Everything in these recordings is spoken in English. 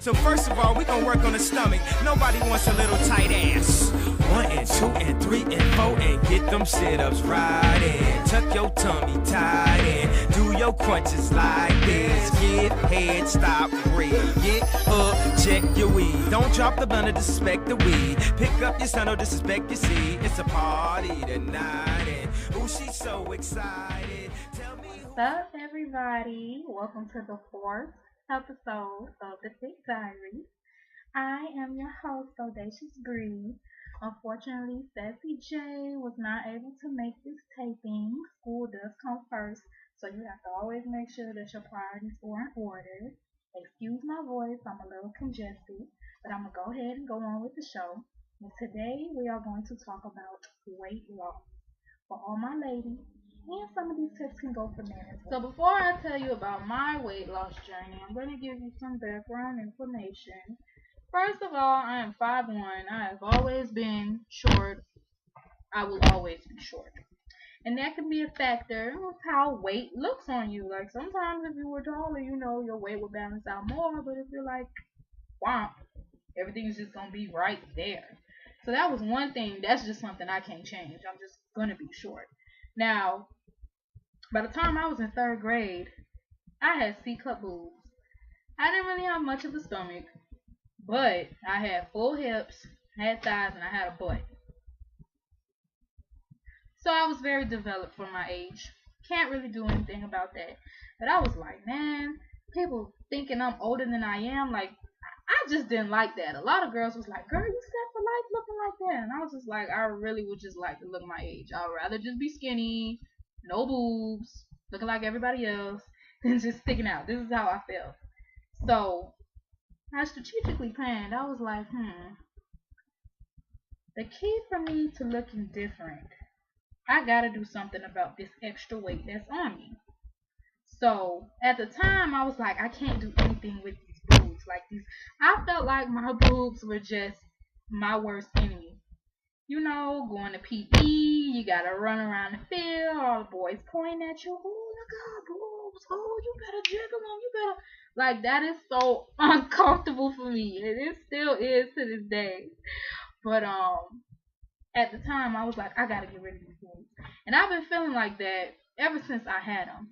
So first of all, we gonna work on the stomach. Nobody wants a little tight ass. 1 and 2 and 3 and 4 and get them sit-ups right in. Tuck your tummy tight in. Do your crunches like this. Get head, stop, breathe. Get up, check your weed. Don't drop the blunt or disrespect the weed. Pick up your son or disrespect your seed. It's a party tonight and ooh, she's so excited. Tell me What's up, everybody? Welcome to the 4th episode of the T.H.I.C.K Diaries. I am your host, Audacious Bree. Unfortunately, Sassy J was not able to make this taping. School does come first, so you have to always make sure that your priorities are in order. Excuse my voice, I'm a little congested, but I'm going to go ahead and go on with the show. And today we are going to talk about weight loss for all my ladies. And some of these tips can go for men as well. So before I tell you about my weight loss journey, I'm going to give you some background information. First of all, I am 5'1". I have always been short. I will always be short. And that can be a factor of how weight looks on you. Like sometimes if you were taller, your weight will balance out more. But if you're like, wow, everything's just going to be right there. So that was one thing. That's just something I can't change. I'm just going to be short. Now, by the time I was in 3rd grade, I had C-cup boobs. I didn't really have much of a stomach, but I had full hips, had thighs, and I had a butt. So I was very developed for my age. Can't really do anything about that. But I was like, man, people thinking I'm older than I am, like, I just didn't like that. A lot of girls was like, girl, you set for life looking like that. And I was just like, I really would just like to look my age. I would rather just be skinny, no boobs, looking like everybody else, than just sticking out. This is how I felt. So I strategically planned. I was like, the key for me to looking different, I gotta do something about this extra weight that's on me. So at the time, I was like, I can't do anything with these boobs. Like these, I felt like my boobs were just my worst enemy. Going to PE, you gotta run around the field, all the boys pointing at you. Oh, look at her boobs. Oh, you better jiggle them. You better. Like, that is so uncomfortable for me. It still is to this day. But, at the time, I was like, I gotta get rid of these boobs. And I've been feeling like that ever since I had them.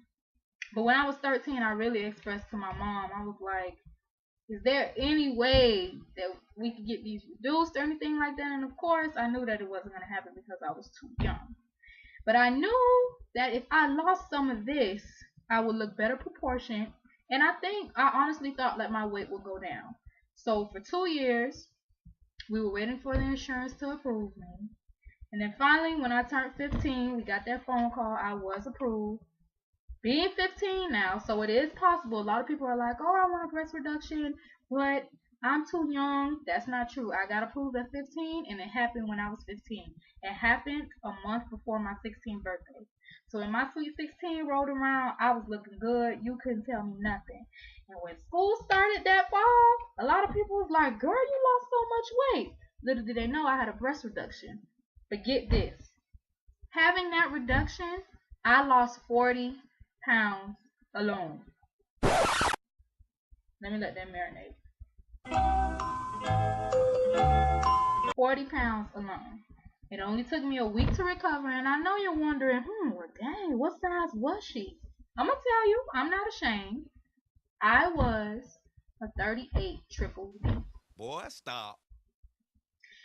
But when I was 13, I really expressed to my mom, I was like, is there any way that we could get these reduced or anything like that? And of course, I knew that it wasn't going to happen because I was too young. But I knew that if I lost some of this, I would look better proportioned. And I honestly thought that my weight would go down. So for 2 years, we were waiting for the insurance to approve me. And then finally, when I turned 15, we got that phone call. I was approved. Being 15 now, so it is possible. A lot of people are like, oh, I want a breast reduction, but I'm too young. That's not true. I got approved at 15, and it happened when I was 15. It happened a month before my 16th birthday. So when my sweet 16 rolled around, I was looking good. You couldn't tell me nothing. And when school started that fall, a lot of people was like, girl, you lost so much weight. Little did they know I had a breast reduction. But get this. Having that reduction, I lost 40 pounds alone. Let me let that marinate. 40 pounds alone. It only took me a week to recover, and I know you're wondering, well, dang, what size was she? I'm gonna tell you, I'm not ashamed. I was a 38 triple D. boy, stop.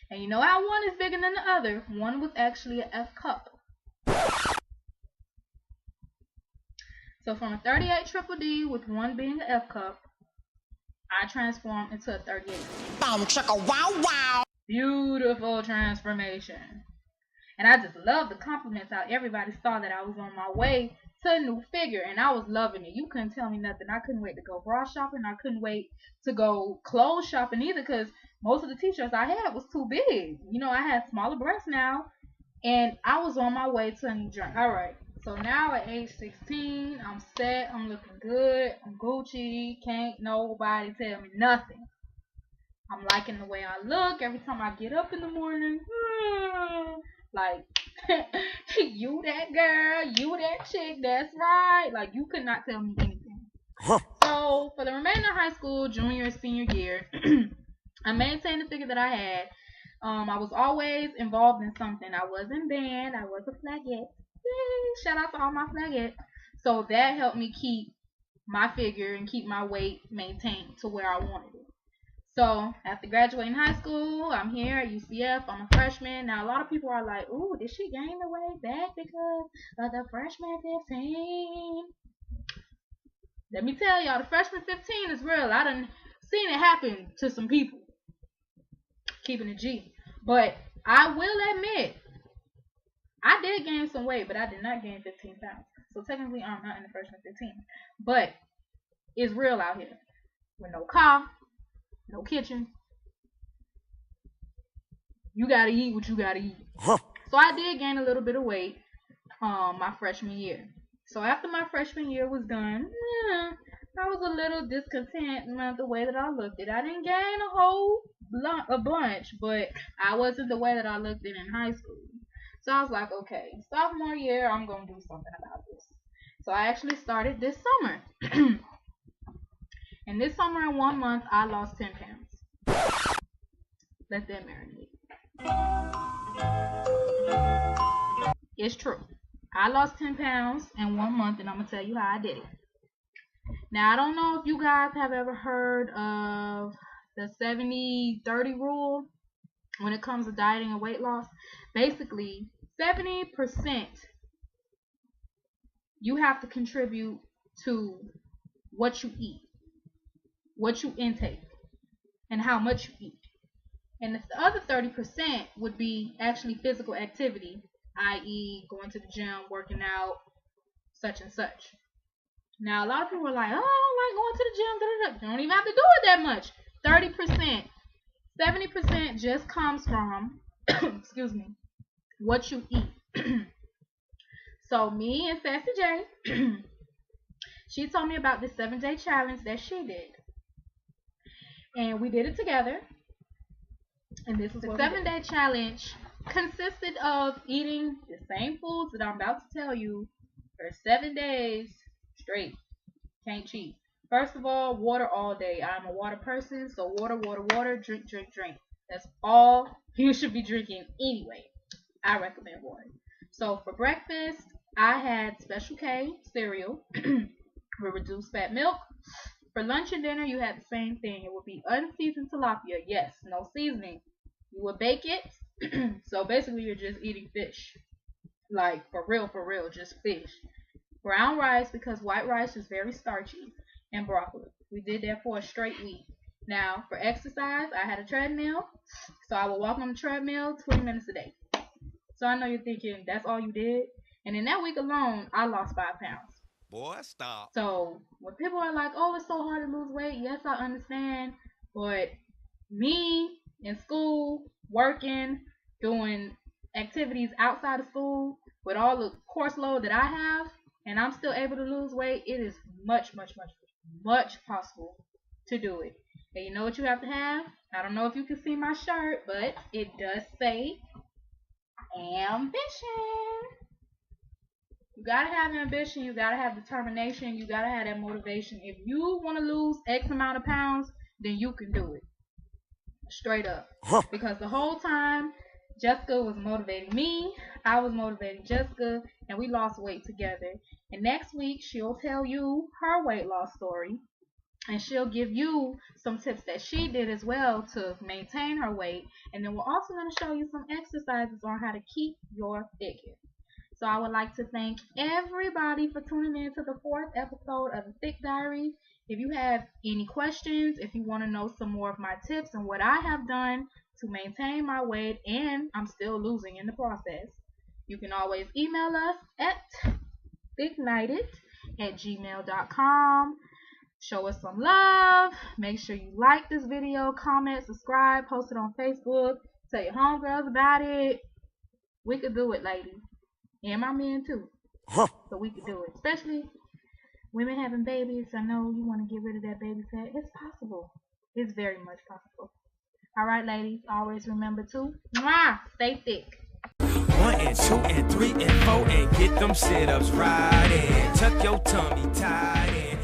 And you know how one is bigger than the other. One was actually an F cup. So from a 38 triple D with one being an F cup, I transformed into a 38. Boom, chicka, wow, wow. Beautiful transformation. And I just love the compliments how everybody saw that I was on my way to a new figure. And I was loving it. You couldn't tell me nothing. I couldn't wait to go bra shopping. I couldn't wait to go clothes shopping either because most of the t-shirts I had was too big. I had smaller breasts now. And I was on my way to a new journey. All right. So now at age 16, I'm set. I'm looking good. I'm Gucci. Can't nobody tell me nothing. I'm liking the way I look every time I get up in the morning. Like, you that girl, you that chick, that's right. Like, you could not tell me anything. So So for the remainder of high school, junior and senior year, I maintained the figure that I had. I was always involved in something. I was in band. I was a flagette. Yay! Shout out to all my flagettes. So that helped me keep my figure and keep my weight maintained to where I wanted it. So after graduating high school, I'm here at UCF. I'm a freshman. Now a lot of people are like, "Ooh, did she gain the weight back because of the freshman 15?" Let me tell y'all, the freshman 15 is real. I done seen it happen to some people. Keeping it G. But I will admit, I did gain some weight, but I did not gain 15 pounds. So technically, I'm not in the freshman 15. But it's real out here. With no car, no kitchen. You gotta eat what you gotta eat. So I did gain a little bit of weight my freshman year. So after my freshman year was done, I was a little discontent with the way that I looked at it. I didn't gain a bunch, but I wasn't the way that I looked at it in high school. So I was like, okay, sophomore year, I'm going to do something about this. So I actually started this summer. And this summer in 1 month, I lost 10 pounds. Let that marinate. It's true. I lost 10 pounds in 1 month, and I'm going to tell you how I did it. Now, I don't know if you guys have ever heard of the 70-30 rule when it comes to dieting and weight loss. Basically, 70% you have to contribute to what you eat, what you intake, and how much you eat. And the other 30% would be actually physical activity, i.e. going to the gym, working out, such and such. Now, a lot of people are like, oh, I don't like going to the gym. You don't even have to do it that much. 30%. 70% just comes from, excuse me, what you eat. So, me and Sassy J, she told me about this 7-day challenge that she did. And we did it together. And this is the 7-day challenge consisted of eating the same foods that I'm about to tell you for 7 days straight. Can't cheat. First of all, water all day. I'm a water person, so water, drink. That's all you should be drinking anyway. I recommend water. So for breakfast, I had Special K cereal with reduced fat milk. For lunch and dinner, you had the same thing. It would be unseasoned tilapia. Yes, no seasoning. You would bake it. So basically, you're just eating fish. Like, for real, just fish. Brown rice, because white rice is very starchy, and broccoli. We did that for a straight week. Now, for exercise, I had a treadmill. So I would walk on the treadmill 20 minutes a day. So I know you're thinking, that's all you did? And in that week alone, I lost 5 pounds. Boy, stop. So when people are like, oh, it's so hard to lose weight, yes, I understand. But me in school, working, doing activities outside of school, with all the course load that I have, and I'm still able to lose weight, it is much possible to do it. And you know what you have to have? I don't know if you can see my shirt, but it does say ambition. You gotta have ambition, you gotta have determination, you gotta have that motivation. If you want to lose X amount of pounds, then you can do it. Straight up. Because the whole time, Jessica was motivating me, I was motivating Jessica, and we lost weight together. And next week, she'll tell you her weight loss story, and she'll give you some tips that she did as well to maintain her weight. And then we're also going to show you some exercises on how to keep your figure. So I would like to thank everybody for tuning in to the 4th episode of the T.H.I.C.K Diaries. If you have any questions, if you want to know some more of my tips and what I have done to maintain my weight, and I'm still losing in the process, you can always email us at thicknighted@gmail.com. Show us some love. Make sure you like this video, comment, subscribe, post it on Facebook, tell your homegirls about it. We could do it, ladies. And my men too. So we could do it. Especially women having babies. I know you want to get rid of that baby fat. It's possible. It's very much possible. Alright, ladies. Always remember to stay thick. 1 and 2 and 3 and 4 and get them sit-ups right in. Tuck your tummy tight in.